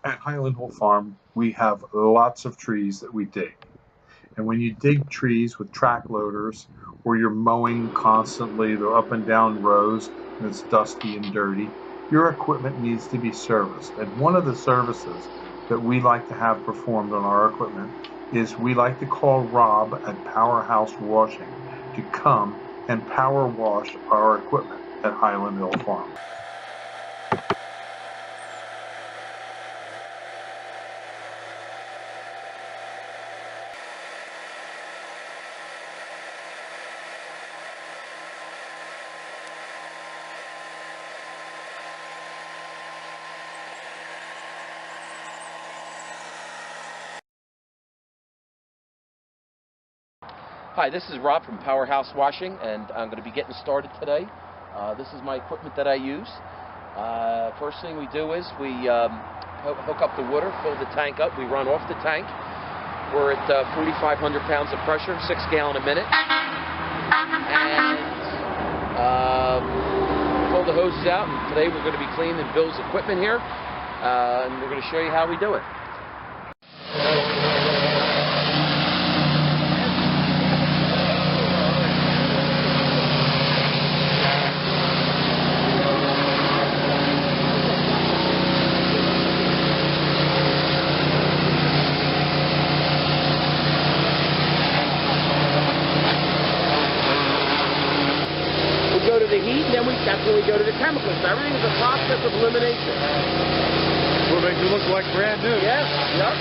At Highland Hill Farm, we have lots of trees that we dig. And when you dig trees with track loaders or you're mowing constantly, they're up and down rows and it's dusty and dirty, your equipment needs to be serviced. And one of the services that we like to have performed on our equipment is we like to call Rob at Powerhouse Washing to come and power wash our equipment at Highland Hill Farm. Hi, this is Rob from Powerhouse Washing, and I'm going to be getting started today. This is my equipment that I use. First thing we do is we hook up the water, fill the tank up, we run off the tank. We're at 4,500 pounds of pressure, 6 gallon a minute. And pull the hoses out, and today we're going to be cleaning Bill's equipment here, and we're going to show you how we do it. Go to the heat, and then that's when we go to the chemicals. So everything is a process of elimination. What makes it look like brand new? Yes, yep.